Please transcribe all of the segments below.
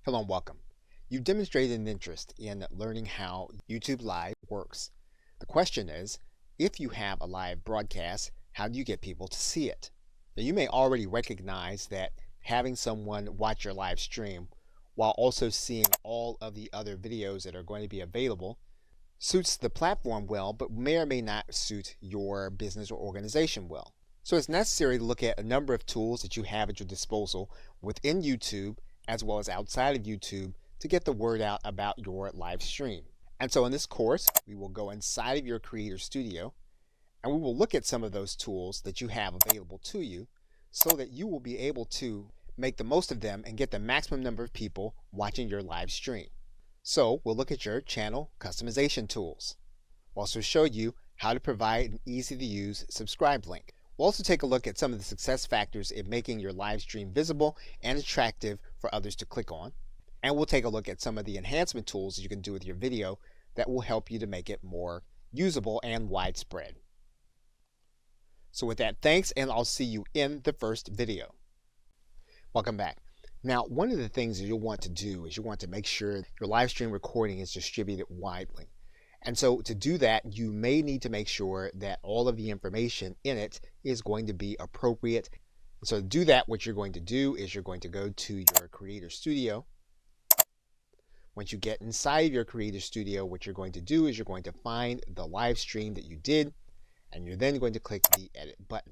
Hello and welcome. You've demonstrated an interest in learning how YouTube Live works. The question is, if you have a live broadcast, how do you get people to see it? Now, you may already recognize that having someone watch your live stream while also seeing all of the other videos that are going to be available suits the platform well, but may or may not suit your business or organization well. So it's necessary to look at a number of tools that you have at your disposal within YouTube as well as outside of YouTube to get the word out about your live stream. And so in this course, we will go inside of your Creator Studio and we will look at some of those tools that you have available to you so that you will be able to make the most of them and get the maximum number of people watching your live stream. So we'll look at your channel customization tools. We'll also show you how to provide an easy to use subscribe link. We'll also take a look at some of the success factors in making your live stream visible and attractive for others to click on. And we'll take a look at some of the enhancement tools that you can do with your video that will help you to make it more usable and widespread. So with that, thanks, and I'll see you in the first video. Welcome back. Now, one of the things that you'll want to do is you want to make sure your live stream recording is distributed widely. And so to do that, you may need to make sure that all of the information in it is going to be appropriate. And so to do that, what you're going to do is you're going to go to your Creator Studio. Once you get inside of your Creator Studio, what you're going to do is you're going to find the live stream that you did, and you're then going to click the Edit button.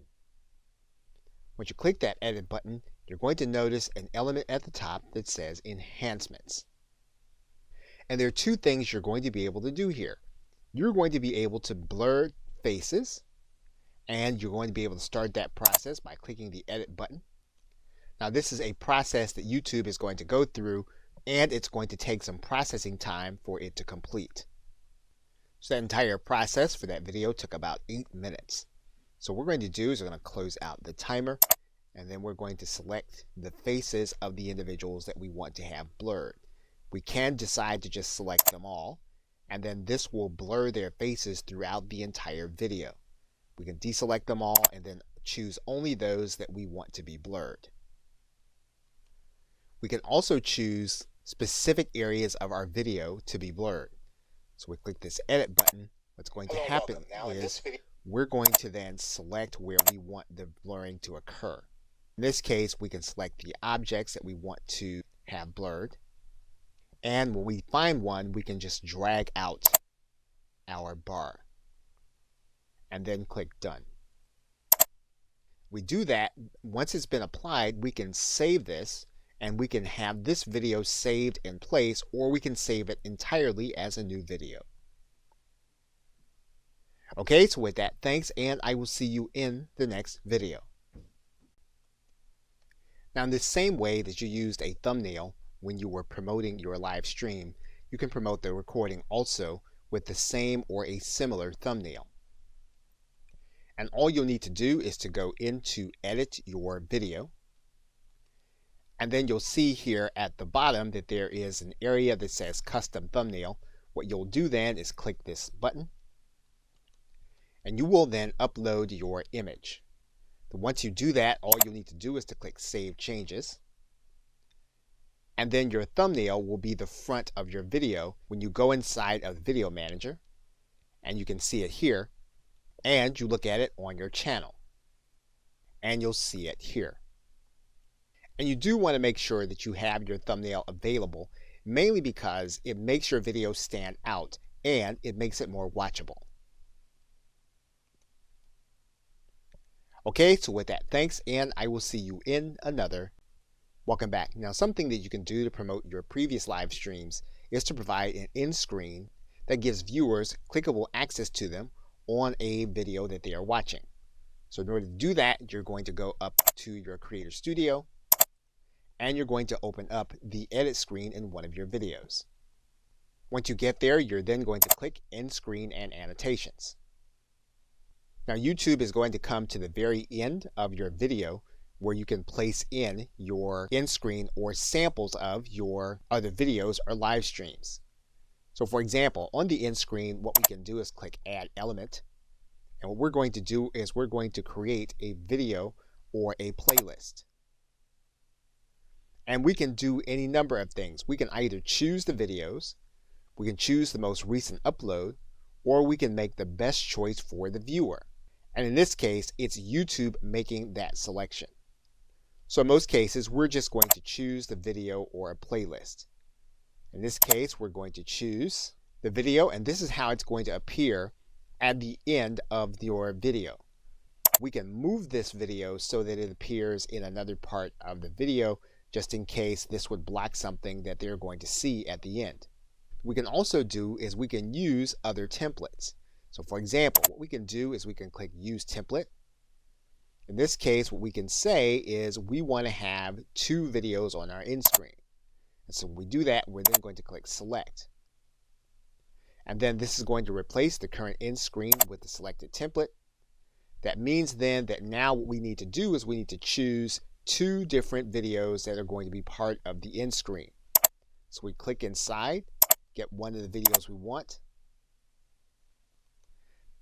Once you click that Edit button, you're going to notice an element at the top that says Enhancements. And there are two things you're going to be able to do here. You're going to be able to blur faces, and you're going to be able to start that process by clicking the Edit button. Now, this is a process that YouTube is going to go through, and it's going to take some processing time for it to complete. So that entire process for that video took about 8 minutes. So what we're going to do is we're going to close out the timer, and then we're going to select the faces of the individuals that we want to have blurred. We can decide to just select them all, and then this will blur their faces throughout the entire video. We can deselect them all and then choose only those that we want to be blurred. We can also choose specific areas of our video to be blurred. So we click this Edit button. What's going to happen is we're going to then select where we want the blurring to occur. In this case, we can select the objects that we want to have blurred. And when we find one, we can just drag out our bar and then click Done. We do that. Once it's been applied, we can save this and we can have this video saved in place, or we can save it entirely as a new video. Okay, so with that, thanks, and I will see you in the next video. Now, in the same way that you used a thumbnail when you were promoting your live stream, you can promote the recording also with the same or a similar thumbnail. And all you'll need to do is to go into Edit Your Video. And then you'll see here at the bottom that there is an area that says Custom Thumbnail. What you'll do then is click this button, and you will then upload your image. Once you do that, all you'll need to do is to click Save Changes. And then your thumbnail will be the front of your video when you go inside of the Video Manager, and you can see it here, and you look at it on your channel, and you'll see it here. And you do want to make sure that you have your thumbnail available, mainly because it makes your video stand out and it makes it more watchable. Okay, so with that, thanks, and I will see you in another. Welcome back. Now, something that you can do to promote your previous live streams is to provide an end screen that gives viewers clickable access to them on a video that they are watching. So in order to do that, you're going to go up to your Creator Studio, and you're going to open up the edit screen in one of your videos. Once you get there, you're then going to click End Screen and Annotations. Now, YouTube is going to come to the very end of your video where you can place in your end screen or samples of your other videos or live streams. So for example, on the end screen, what we can do is click Add Element. And what we're going to do is we're going to create a video or a playlist. And we can do any number of things. We can either choose the videos, we can choose the most recent upload, or we can make the best choice for the viewer. And in this case, it's YouTube making that selection. So in most cases, we're just going to choose the video or a playlist. In this case, we're going to choose the video, and this is how it's going to appear at the end of your video. We can move this video so that it appears in another part of the video, just in case this would block something that they're going to see at the end. What we can also do is we can use other templates. So for example, what we can do is we can click Use Template. In this case, what we can say is we want to have 2 videos on our end screen. And so when we do that, we're then going to click Select. And then this is going to replace the current end screen with the selected template. That means then that now what we need to do is we need to choose 2 different videos that are going to be part of the end screen. So we click inside, get one of the videos we want.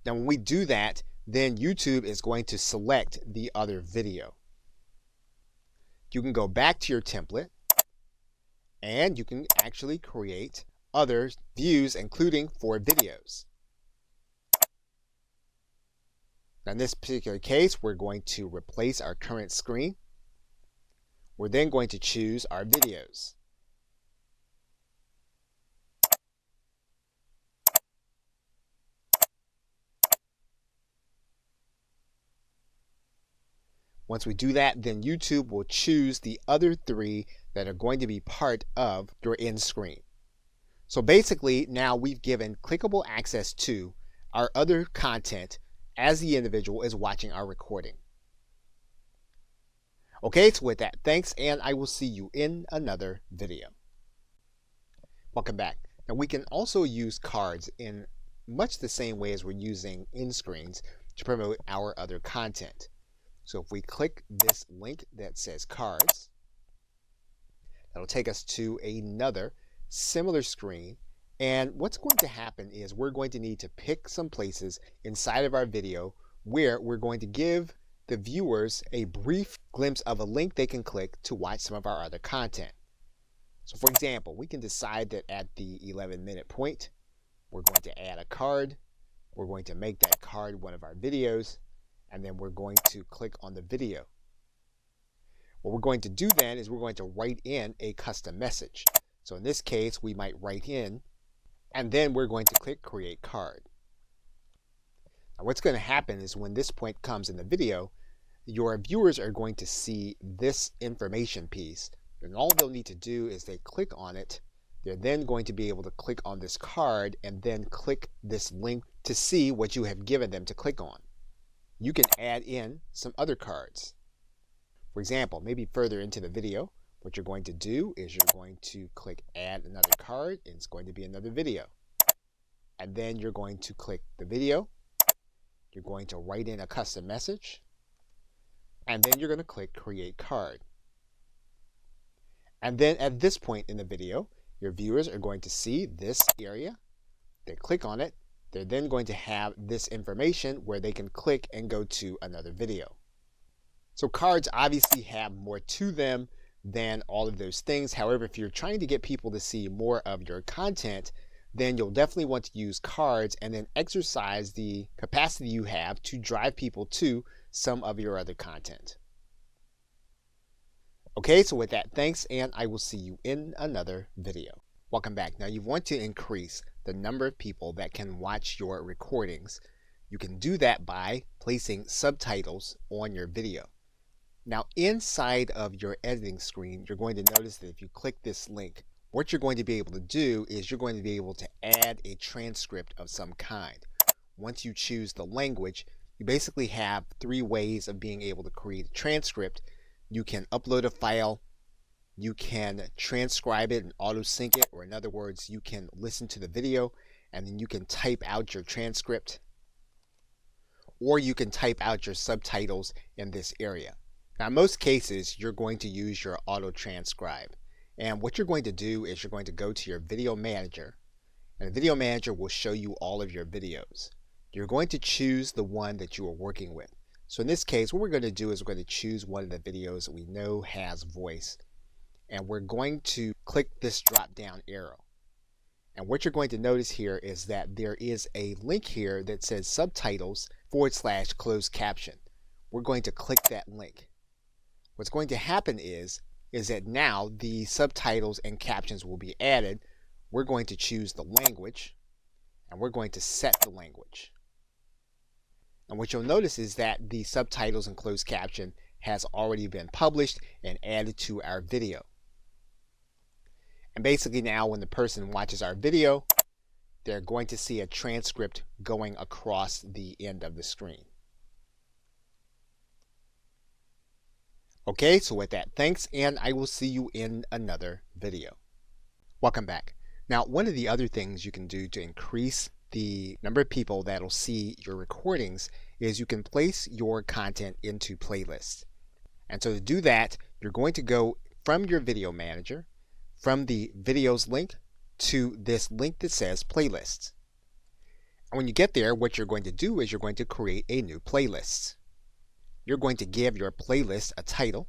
Now when we do that, then YouTube is going to select the other video. You can go back to your template and you can actually create other views, including for videos. Now in this particular case, we're going to replace our current screen. We're then going to choose our videos. Once we do that, then YouTube will choose the other 3 that are going to be part of your end screen. So basically, now we've given clickable access to our other content as the individual is watching our recording. Okay, so with that, thanks, and I will see you in another video. Welcome back. Now we can also use cards in much the same way as we're using end screens to promote our other content. So if we click this link that says cards, that'll take us to another similar screen. And what's going to happen is we're going to need to pick some places inside of our video where we're going to give the viewers a brief glimpse of a link they can click to watch some of our other content. So for example, we can decide that at the 11-minute point, we're going to add a card. We're going to make that card one of our videos, and then we're going to click on the video. What we're going to do then is we're going to write in a custom message. So in this case, we might write in, and then we're going to click Create Card. Now what's going to happen is when this point comes in the video, your viewers are going to see this information piece, and all they'll need to do is they click on it. They're then going to be able to click on this card and then click this link to see what you have given them to click on. You can add in some other cards. For example, maybe further into the video, what you're going to do is you're going to click Add Another Card, and it's going to be another video. And then you're going to click the video. You're going to write in a custom message. And then you're going to click Create Card. And then at this point in the video, your viewers are going to see this area. They click on it. They're then going to have this information where they can click and go to another video. So cards obviously have more to them than all of those things. However, if you're trying to get people to see more of your content, then you'll definitely want to use cards and then exercise the capacity you have to drive people to some of your other content. Okay, so with that, thanks, and I will see you in another video. Welcome back. Now you want to increase the number of people that can watch your recordings. You can do that by placing subtitles on your video. Now inside of your editing screen, you're going to notice that if you click this link, what you're going to be able to do is you're going to be able to add a transcript of some kind. Once you choose the language, you basically have 3 ways of being able to create a transcript. You can upload a file, you can transcribe it and auto sync it, or in other words, you can listen to the video and then you can type out your transcript, or you can type out your subtitles in this area. Now in most cases, you're going to use your auto transcribe. And what you're going to do is you're going to go to your video manager, and the video manager will show you all of your videos. You're going to choose the one that you are working with. So in this case, what we're going to do is we're going to choose one of the videos that we know has voice. and we're going to click this drop down arrow. And what you're going to notice here is that there is a link here that says subtitles/closed caption. We're going to click that link. What's going to happen is that now the subtitles and captions will be added. We're going to choose the language, and we're going to set the language. And what you'll notice is that the subtitles and closed caption has already been published and added to our video. And basically now when the person watches our video, they're going to see a transcript going across the end of the screen. Okay, so with that, thanks, and I will see you in another video. Welcome back. Now, one of the other things you can do to increase the number of people that'll see your recordings is you can place your content into playlists. And so to do that, you're going to go from your video manager, from the videos link, to this link that says playlists. And when you get there, what you're going to do is you're going to create a new playlist. You're going to give your playlist a title.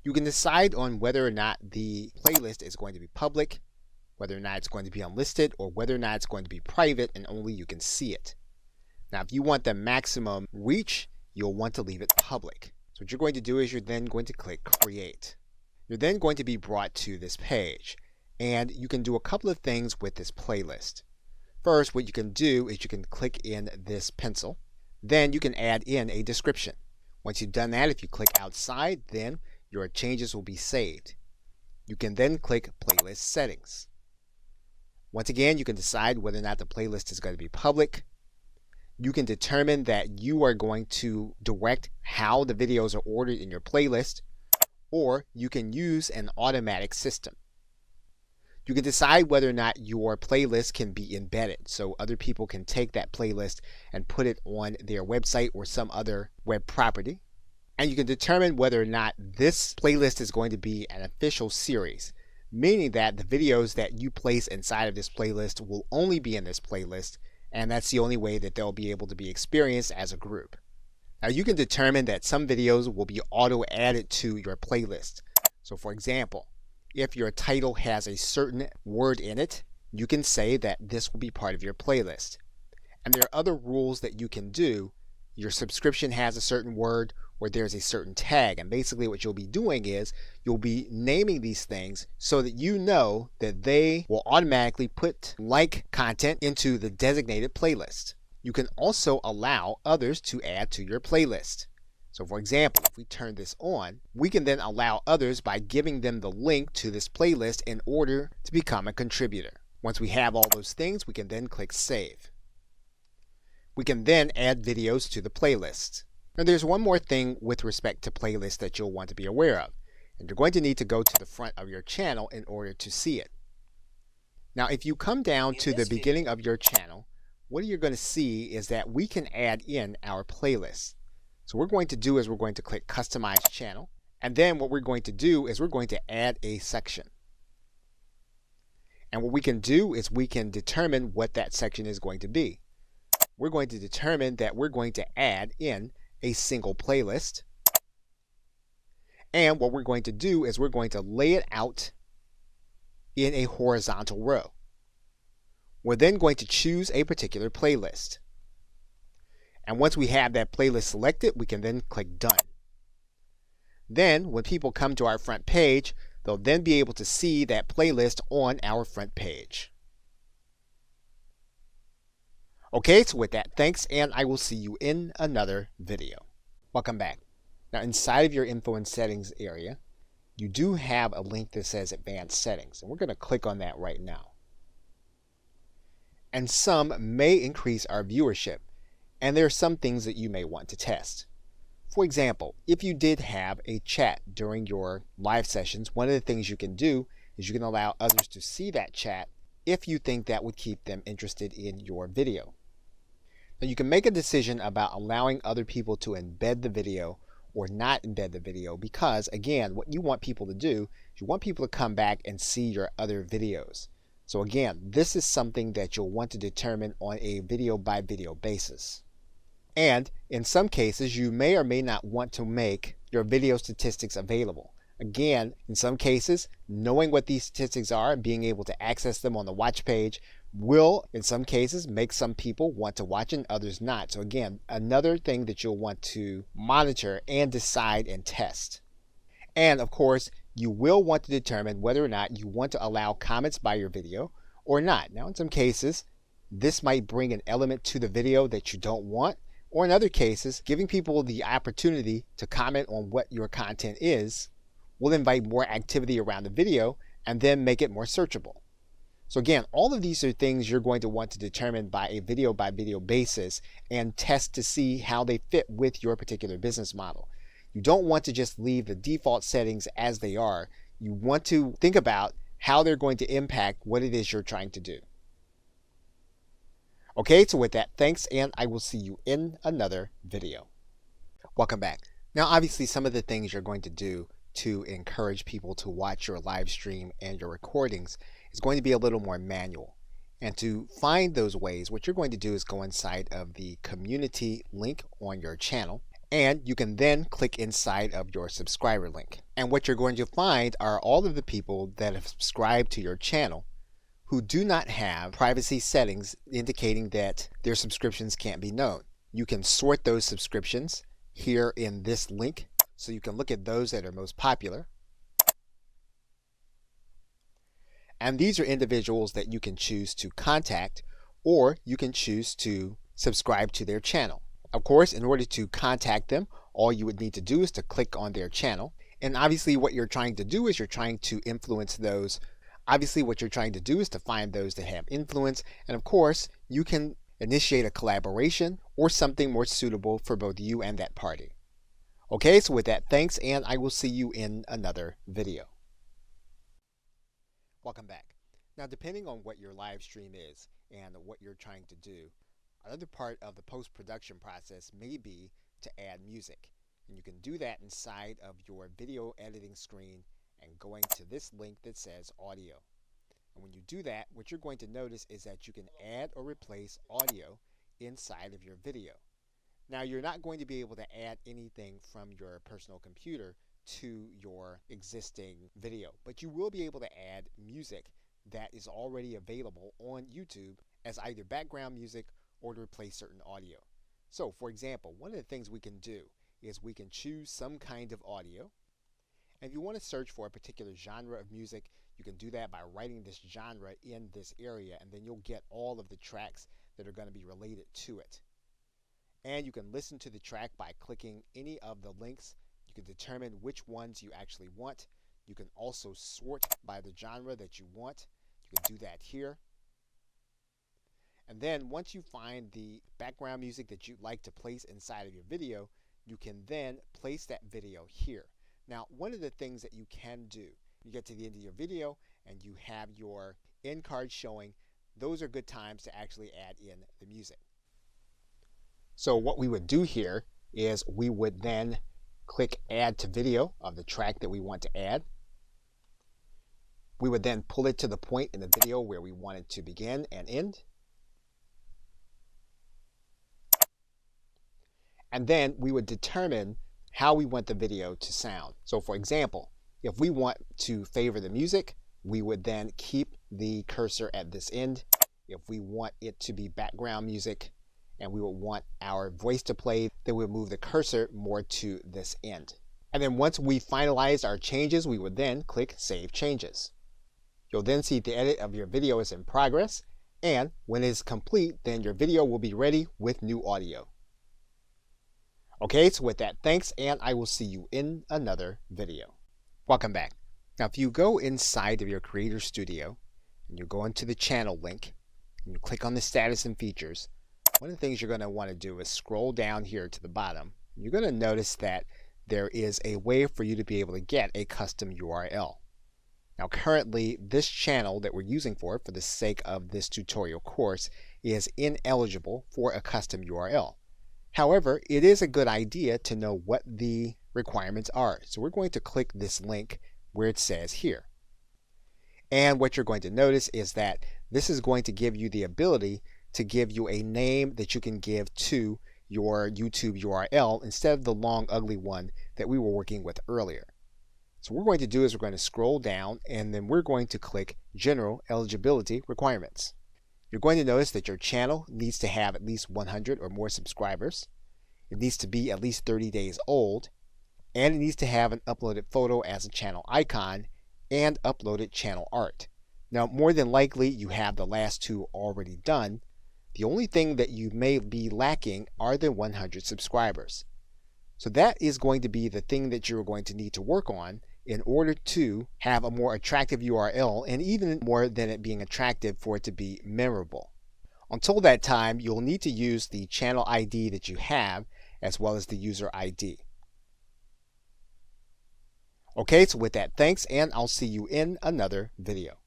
You can decide on whether or not the playlist is going to be public, whether or not it's going to be unlisted, or whether or not it's going to be private and only you can see it. Now, if you want the maximum reach, you'll want to leave it public. So what you're going to do is you're then going to click Create. You're then going to be brought to this page, and you can do a couple of things with this playlist. First, what you can do is you can click in this pencil. Then you can add in a description. Once you've done that, if you click outside, then your changes will be saved. You can then click Playlist Settings. Once again, you can decide whether or not the playlist is going to be public. You can determine that you are going to direct how the videos are ordered in your playlist, or you can use an automatic system. You can decide whether or not your playlist can be embedded, so other people can take that playlist and put it on their website or some other web property. And you can determine whether or not this playlist is going to be an official series, meaning that the videos that you place inside of this playlist will only be in this playlist, and that's the only way that they'll be able to be experienced as a group. Now, you can determine that some videos will be auto-added to your playlist. So for example, if your title has a certain word in it, you can say that this will be part of your playlist. And there are other rules that you can do. Your subscription has a certain word, or there's a certain tag. And basically what you'll be doing is you'll be naming these things so that you know that they will automatically put like content into the designated playlist. You can also allow others to add to your playlist. So for example, if we turn this on, we can then allow others by giving them the link to this playlist in order to become a contributor. Once we have all those things, we can then click Save. We can then add videos to the playlist. Now there's one more thing with respect to playlists that you'll want to be aware of, and you're going to need to go to the front of your channel in order to see it. Now if you come down to the beginning of your channel, what you're going to see is that we can add in our playlists. So what we're going to do is we're going to click Customize Channel, and then what we're going to do is we're going to add a section. And what we can do is we can determine what that section is going to be. We're going to determine that we're going to add in a single playlist. And what we're going to do is we're going to lay it out in a horizontal row. We're then going to choose a particular playlist. And once we have that playlist selected, we can then click Done. Then when people come to our front page, they'll then be able to see that playlist on our front page. Okay, so with that, thanks, and I will see you in another video. Welcome back. Now inside of your Info and Settings area, you do have a link that says Advanced Settings, and we're going to click on that right now. And some may increase our viewership, and there are some things that you may want to test. For example, if you did have a chat during your live sessions, one of the things you can do is you can allow others to see that chat if you think that would keep them interested in your video. Now you can make a decision about allowing other people to embed the video or not embed the video, because again, what you want people to do is you want people to come back and see your other videos. So again, this is something that you'll want to determine on a video by video basis. And in some cases, you may or may not want to make your video statistics available. Again, in some cases, knowing what these statistics are and being able to access them on the watch page will, in some cases, make some people want to watch and others not. So again, another thing that you'll want to monitor and decide and test. And of course, you will want to determine whether or not you want to allow comments by your video or not. Now, in some cases, this might bring an element to the video that you don't want, or in other cases, giving people the opportunity to comment on what your content is will invite more activity around the video and then make it more searchable. So again, all of these are things you're going to want to determine by video basis and test to see how they fit with your particular business model. You don't want to just leave the default settings as they are. You want to think about how they're going to impact what it is you're trying to do. Okay, so with that, thanks, and I will see you in another video. Welcome back. Now, obviously, some of the things you're going to do to encourage people to watch your live stream and your recordings is going to be a little more manual. And to find those ways, what you're going to do is go inside of the community link on your channel, and you can then click inside of your subscriber link. And what you're going to find are all of the people that have subscribed to your channel who do not have privacy settings indicating that their subscriptions can't be known. You can sort those subscriptions here in this link, so you can look at those that are most popular. And these are individuals that you can choose to contact, or you can choose to subscribe to their channel. Of course, in order to contact them, all you would need to do is to click on their channel. And obviously what you're trying to do is you're trying to influence those. Obviously what you're trying to do is to find those that have influence. And of course, you can initiate a collaboration or something more suitable for both you and that party. Okay, so with that, thanks, and I will see you in another video. Welcome back. Now, depending on what your live stream is and what you're trying to do, another part of the post-production process may be to add music. And you can do that inside of your video editing screen and going to this link that says audio. And when you do that, what you're going to notice is that you can add or replace audio inside of your video. Now, you're not going to be able to add anything from your personal computer to your existing video, but you will be able to add music that is already available on YouTube as either background music or to replace certain audio. So, for example, one of the things we can do is we can choose some kind of audio. And if you want to search for a particular genre of music, you can do that by writing this genre in this area, and then you'll get all of the tracks that are going to be related to it. And you can listen to the track by clicking any of the links. You can determine which ones you actually want. You can also sort by the genre that you want. You can do that here. And then once you find the background music that you'd like to place inside of your video, you can then place that video here. Now, one of the things that you can do, you get to the end of your video and you have your end card showing, those are good times to actually add in the music. So what we would do here is we would then click add to video of the track that we want to add. We would then pull it to the point in the video where we want it to begin and end. And then we would determine how we want the video to sound. So for example, if we want to favor the music, we would then keep the cursor at this end. If we want it to be background music and we would want our voice to play, then we'll move the cursor more to this end. And then once we finalize our changes, we would then click Save Changes. You'll then see the edit of your video is in progress, and when it is complete, then your video will be ready with new audio. Okay, so with that, thanks, and I will see you in another video. Welcome back. Now, if you go inside of your Creator Studio, and you go into the channel link, and you click on the status and features, one of the things you're going to want to do is scroll down here to the bottom. You're going to notice that there is a way for you to be able to get a custom URL. Now, currently, this channel that we're using for the sake of this tutorial course is ineligible for a custom URL. However, it is a good idea to know what the requirements are. So we're going to click this link where it says here. And what you're going to notice is that this is going to give you the ability to give you a name that you can give to your YouTube URL instead of the long, ugly one that we were working with earlier. So what we're going to do is we're going to scroll down and then we're going to click General Eligibility Requirements. You're going to notice that your channel needs to have at least 100 or more subscribers. It needs to be at least 30 days old, and it needs to have an uploaded photo as a channel icon and uploaded channel art. Now, more than likely, you have the last two already done. The only thing that you may be lacking are the 100 subscribers. So that is going to be the thing that you're going to need to work on in order to have a more attractive URL, and even more than it being attractive, for it to be memorable. Until that time, you'll need to use the channel ID that you have as well as the user ID. Okay, so with that, thanks, and I'll see you in another video.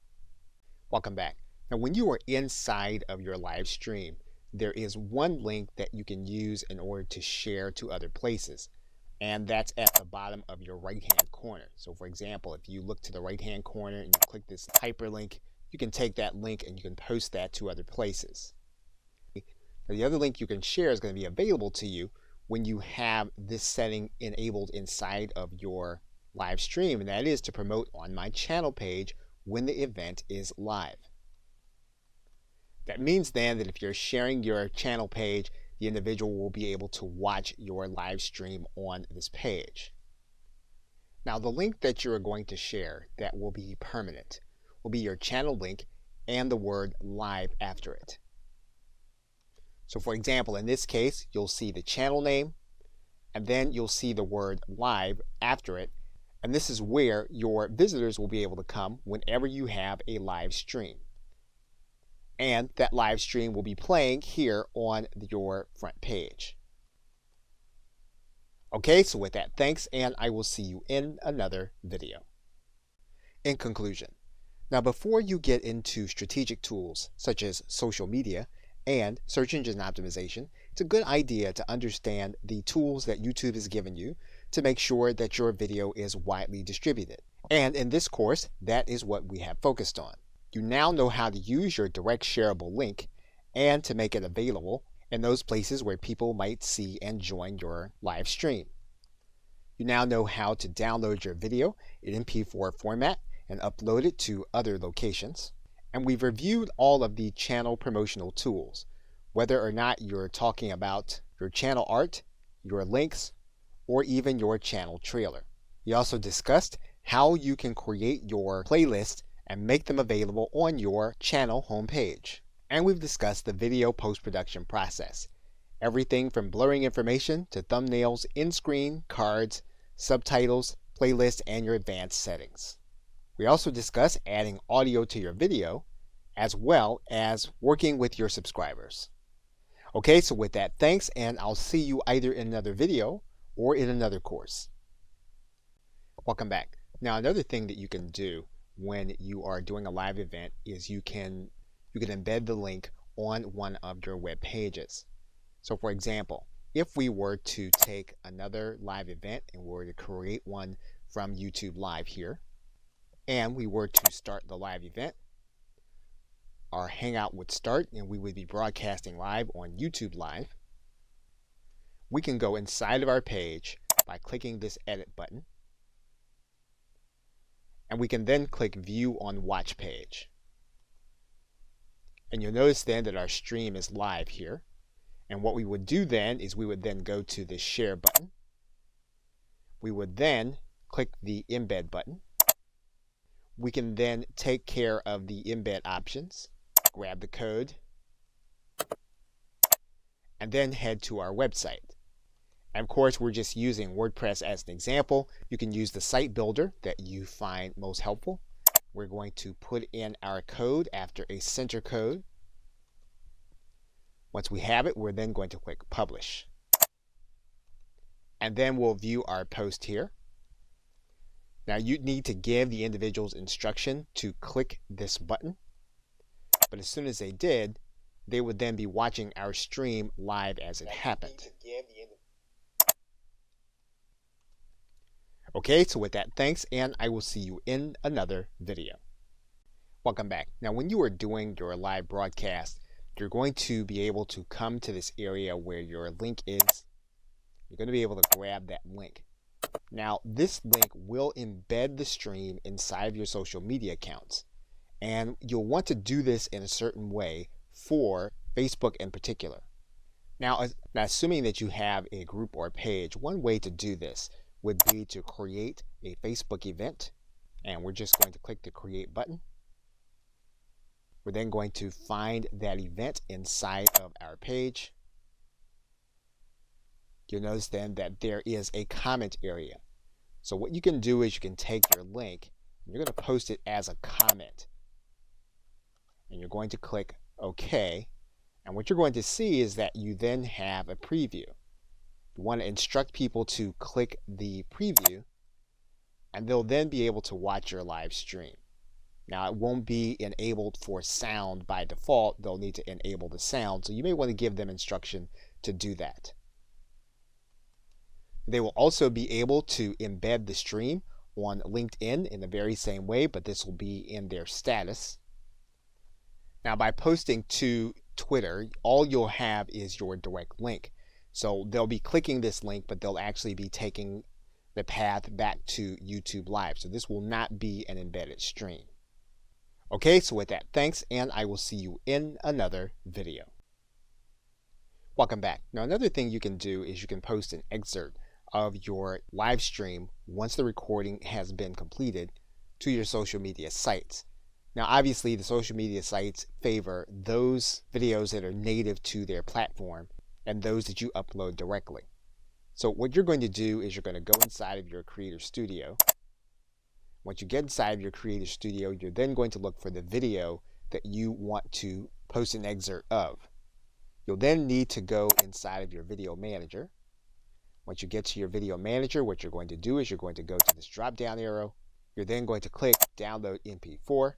Welcome back. Now, when you are inside of your live stream, there is one link that you can use in order to share to other places, and that's at the bottom of your right-hand corner. So for example, if you look to the right-hand corner and you click this hyperlink, you can take that link and you can post that to other places. Now, the other link you can share is going to be available to you when you have this setting enabled inside of your live stream, and that is to promote on my channel page when the event is live. That means then that if you're sharing your channel page, the individual will be able to watch your live stream on this page. Now, the link that you're going to share that will be permanent will be your channel link and the word live after it. So for example, in this case, you'll see the channel name, and then you'll see the word live after it, and this is where your visitors will be able to come whenever you have a live stream. And that live stream will be playing here on your front page. Okay, so with that, thanks, and I will see you in another video. In conclusion, now before you get into strategic tools such as social media and search engine optimization, it's a good idea to understand the tools that YouTube has given you to make sure that your video is widely distributed. And in this course, that is what we have focused on. You now know how to use your direct shareable link and to make it available in those places where people might see and join your live stream. You now know how to download your video in MP4 format and upload it to other locations. And we've reviewed all of the channel promotional tools, whether or not you're talking about your channel art, your links, or even your channel trailer. We also discussed how you can create your playlist and make them available on your channel homepage. And we've discussed the video post-production process. Everything from blurring information to thumbnails, in-screen, cards, subtitles, playlists, and your advanced settings. We also discussed adding audio to your video, as well as working with your subscribers. Okay, so with that, thanks, and I'll see you either in another video or in another course. Welcome back. Now, another thing that you can do when you are doing a live event is you can embed the link on one of your web pages. So for example, if we were to take another live event and we were to create one from YouTube Live here, and we were to start the live event, our Hangout would start and we would be broadcasting live on YouTube Live. We can go inside of our page by clicking this edit button, and we can then click view on watch page. And you'll notice then that our stream is live here. And what we would do then is we would then go to the share button. We would then click the embed button. We can then take care of the embed options, grab the code, and then head to our website. And of course, we're just using WordPress as an example. You can use the site builder that you find most helpful. We're going to put in our code after a center code. Once we have it, we're then going to click Publish. And then we'll view our post here. Now, you need to give the individuals instruction to click this button. But as soon as they did, they would then be watching our stream live as it happened. Okay, so with that, thanks, and I will see you in another video. Welcome back. Now, when you are doing your live broadcast, you're going to be able to come to this area where your link is. You're going to be able to grab that link. Now, this link will embed the stream inside of your social media accounts, and you'll want to do this in a certain way for Facebook in particular. Now, assuming that you have a group or a page, one way to do this would be to create a Facebook event, and we're just going to click the create button. We're then going to find that event inside of our page. You'll notice then that there is a comment area. So what you can do is you can take your link and you're going to post it as a comment. And you're going to click OK. And what you're going to see is that you then have a preview. You want to instruct people to click the preview, and they'll then be able to watch your live stream. Now, it won't be enabled for sound by default. They'll need to enable the sound. So you may want to give them instruction to do that. They will also be able to embed the stream on LinkedIn in the very same way, but this will be in their status. Now, by posting to Twitter, all you'll have is your direct link. So they'll be clicking this link, but they'll actually be taking the path back to YouTube Live. So this will not be an embedded stream. Okay, so with that, thanks, and I will see you in another video. Welcome back. Now, another thing you can do is you can post an excerpt of your live stream once the recording has been completed to your social media sites. Now, obviously, the social media sites favor those videos that are native to their platform and those that you upload directly. So what you're going to do is you're going to go inside of your Creator Studio. Once you get inside of your Creator Studio, you're then going to look for the video that you want to post an excerpt of. You'll then need to go inside of your Video Manager. Once you get to your Video Manager, what you're going to do is you're going to go to this drop-down arrow. You're then going to click Download MP4.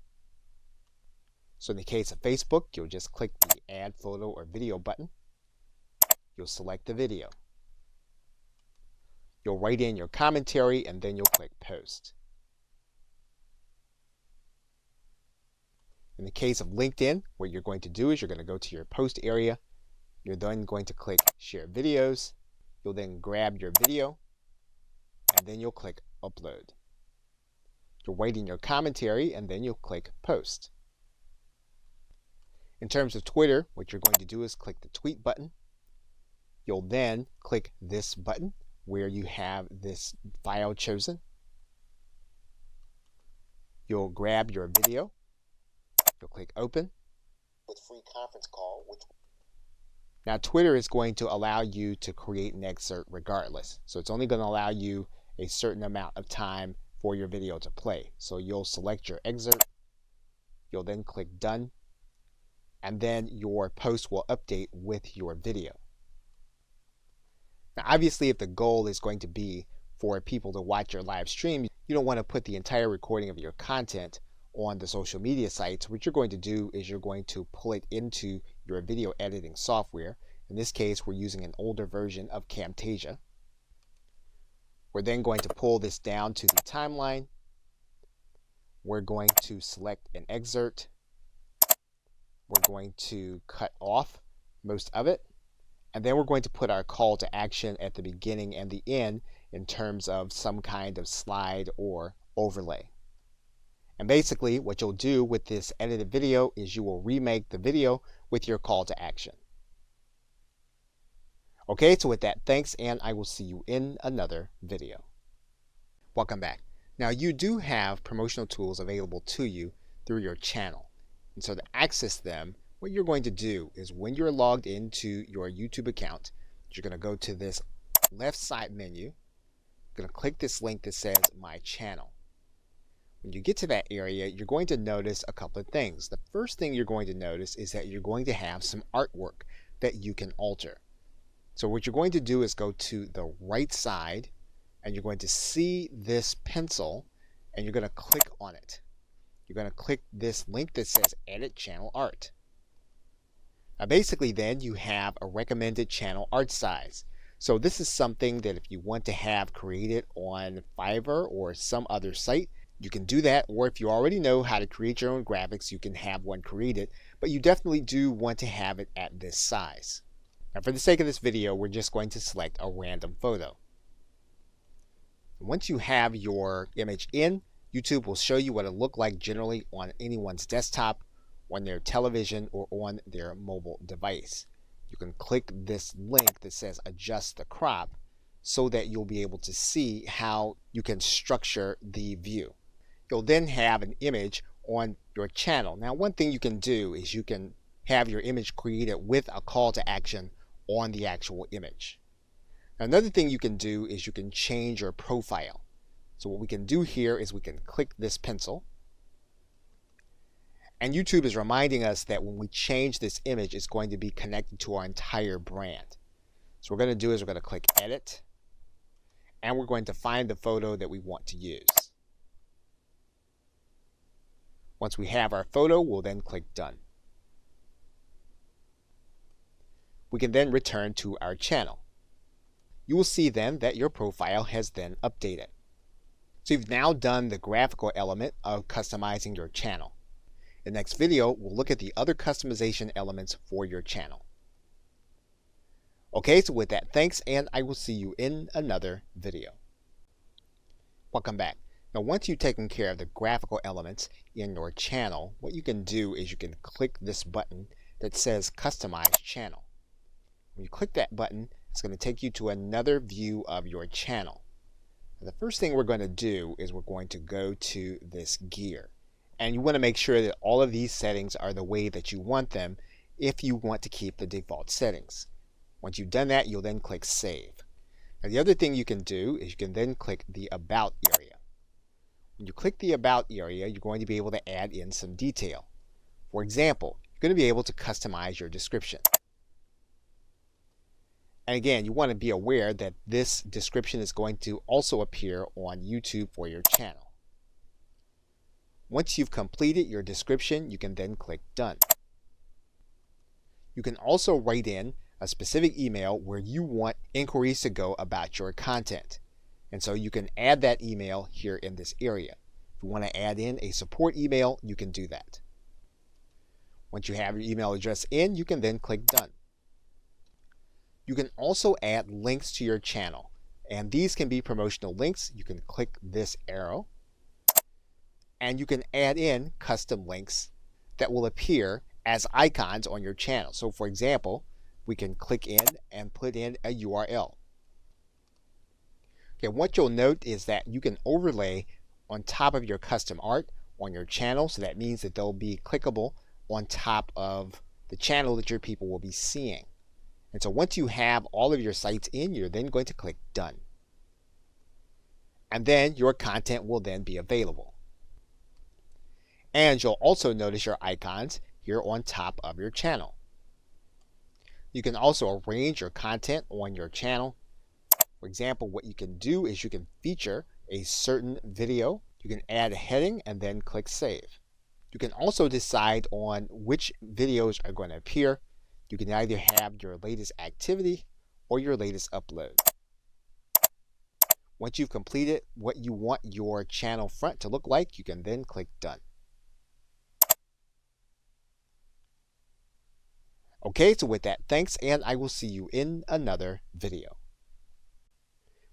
So in the case of Facebook, you'll just click the Add Photo or Video button. You'll select the video. You'll write in your commentary, and then you'll click Post. In the case of LinkedIn, what you're going to do is you're going to go to your post area. You're then going to click Share Videos. You'll then grab your video, and then you'll click Upload. You'll write in your commentary, and then you'll click Post. In terms of Twitter, what you're going to do is click the Tweet button. You'll then click this button where you have this file chosen. You'll grab your video. You'll click Open with free conference call. Now, Twitter is going to allow you to create an excerpt regardless. So it's only going to allow you a certain amount of time for your video to play. So you'll select your excerpt. You'll then click Done. And then your post will update with your video. Now, obviously, if the goal is going to be for people to watch your live stream, you don't want to put the entire recording of your content on the social media sites. What you're going to do is you're going to pull it into your video editing software. In this case, we're using an older version of Camtasia. We're then going to pull this down to the timeline. We're going to select an excerpt. We're going to cut off most of it. And then we're going to put our call to action at the beginning and the end in terms of some kind of slide or overlay. And basically what you'll do with this edited video is you will remake the video with your call to action. Okay, so with that, thanks, and I will see you in another video. Welcome back. Now, you do have promotional tools available to you through your channel. And so to access them, what you're going to do is when you're logged into your YouTube account, you're going to go to this left side menu. You're going to click this link that says My Channel. When you get to that area, you're going to notice a couple of things. The first thing you're going to notice is that you're going to have some artwork that you can alter. So what you're going to do is go to the right side, and you're going to see this pencil, and you're going to click on it. You're going to click this link that says Edit Channel Art. Now basically then you have a recommended channel art size. So this is something that if you want to have created on Fiverr or some other site, you can do that, or if you already know how to create your own graphics, you can have one created, but you definitely do want to have it at this size. Now for the sake of this video, we're just going to select a random photo. Once you have your image in, YouTube will show you what it looked like generally on anyone's desktop, on their television, or on their mobile device. You can click this link that says adjust the crop so that you'll be able to see how you can structure the view. You'll then have an image on your channel. Now, one thing you can do is you can have your image created with a call to action on the actual image. Now, another thing you can do is you can change your profile. So what we can do here is we can click this pencil. And YouTube is reminding us that when we change this image, it's going to be connected to our entire brand. So what we're going to do is we're going to click Edit. And we're going to find the photo that we want to use. Once we have our photo, we'll then click Done. We can then return to our channel. You will see then that your profile has then updated. So you've now done the graphical element of customizing your channel. In the next video, we'll look at the other customization elements for your channel. Okay, so with that, thanks, and I will see you in another video. Welcome back. Now, once you've taken care of the graphical elements in your channel, what you can do is you can click this button that says Customize Channel. When you click that button, it's going to take you to another view of your channel. Now, the first thing we're going to do is we're going to go to this gear. And you want to make sure that all of these settings are the way that you want them if you want to keep the default settings. Once you've done that, you'll then click Save. Now, the other thing you can do is you can then click the About area. When you click the About area, you're going to be able to add in some detail. For example, you're going to be able to customize your description. And again, you want to be aware that this description is going to also appear on YouTube for your channel. Once you've completed your description, you can then click Done. You can also write in a specific email where you want inquiries to go about your content. And so you can add that email here in this area. If you want to add in a support email, you can do that. Once you have your email address in, you can then click Done. You can also add links to your channel. And these can be promotional links. You can click this arrow. And you can add in custom links that will appear as icons on your channel. So for example, we can click in and put in a URL. Okay, what you'll note is that you can overlay on top of your custom art on your channel. So that means that they'll be clickable on top of the channel that your people will be seeing. And so once you have all of your sites in, you're then going to click Done. And then your content will then be available. And you'll also notice your icons here on top of your channel. You can also arrange your content on your channel. For example, what you can do is you can feature a certain video. You can add a heading and then click Save. You can also decide on which videos are going to appear. You can either have your latest activity or your latest upload. Once you've completed what you want your channel front to look like, you can then click Done. Okay, so with that, thanks, and I will see you in another video.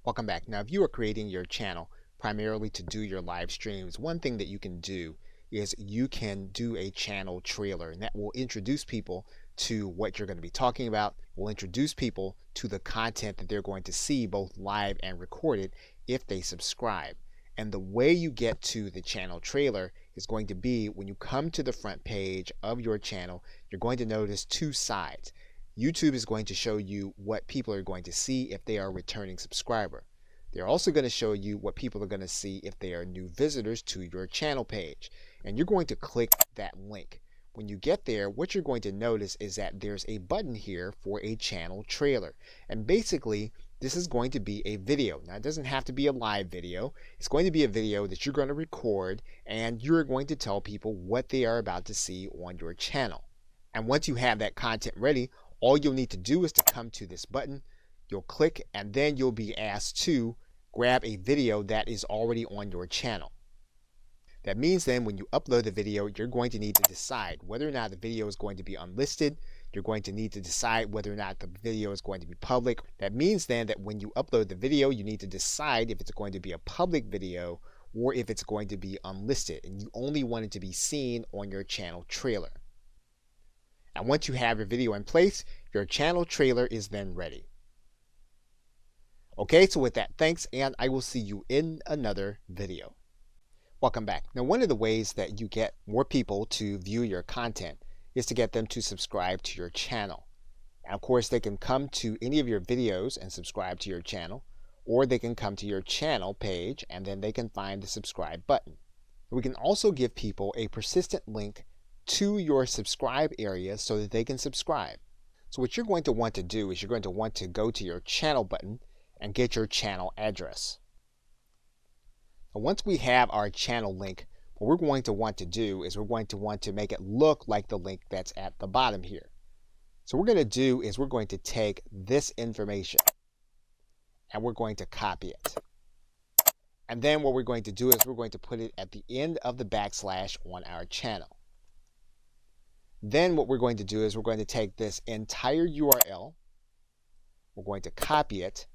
Welcome back. Now, if you are creating your channel primarily to do your live streams, one thing that you can do is you can do a channel trailer, and that will introduce people to what you're going to be talking about, will introduce people to the content that they're going to see both live and recorded if they subscribe. And the way you get to the channel trailer is going to be when you come to the front page of your channel, you're going to notice two sides. YouTube is going to show you what people are going to see if they are a returning subscriber. They're also going to show you what people are going to see if they are new visitors to your channel page. And you're going to click that link. When you get there, what you're going to notice is that there's a button here for a channel trailer. And basically, this is going to be a video. Now, it doesn't have to be a live video. It's going to be a video that you're going to record, and you're going to tell people what they are about to see on your channel. And once you have that content ready, all you'll need to do is to come to this button. You'll click, and then you'll be asked to grab a video that is already on your channel. That means then when you upload the video, you're going to need to decide whether or not the video is going to be unlisted. You're going to need to decide whether or not the video is going to be public. That means then that when you upload the video, you need to decide if it's going to be a public video or if it's going to be unlisted, and you only want it to be seen on your channel trailer. And once you have your video in place, your channel trailer is then ready. Okay, so with that, thanks, and I will see you in another video. Welcome back. Now, one of the ways that you get more people to view your content is to get them to subscribe to your channel. Now, of course, they can come to any of your videos and subscribe to your channel, or they can come to your channel page and then they can find the subscribe button. We can also give people a persistent link to your subscribe area so that they can subscribe. So what you're going to want to do is you're going to want to go to your channel button and get your channel address. So once we have our channel link, what we're going to want to do is we're going to want to make it look like the link that's at the bottom here. So what we're going to do is we're going to take this information and we're going to copy it. And then what we're going to do is we're going to put it at the end of the backslash on our channel. Then what we're going to do is we're going to take this entire URL, we're going to copy it,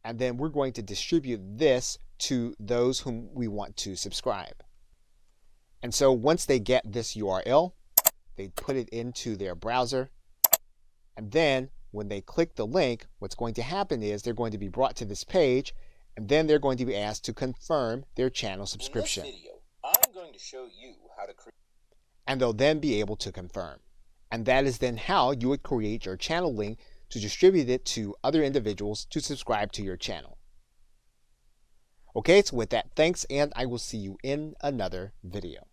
and then we're going to distribute this to those whom we want to subscribe. And so once they get this URL, they put it into their browser, and then when they click the link, what's going to happen is they're going to be brought to this page, and then they're going to be asked to confirm their channel subscription. In this video, I'm going to show you how to create, and they'll then be able to confirm. And that is then how you would create your channel link to distribute it to other individuals to subscribe to your channel. Okay, so with that, thanks, and I will see you in another video.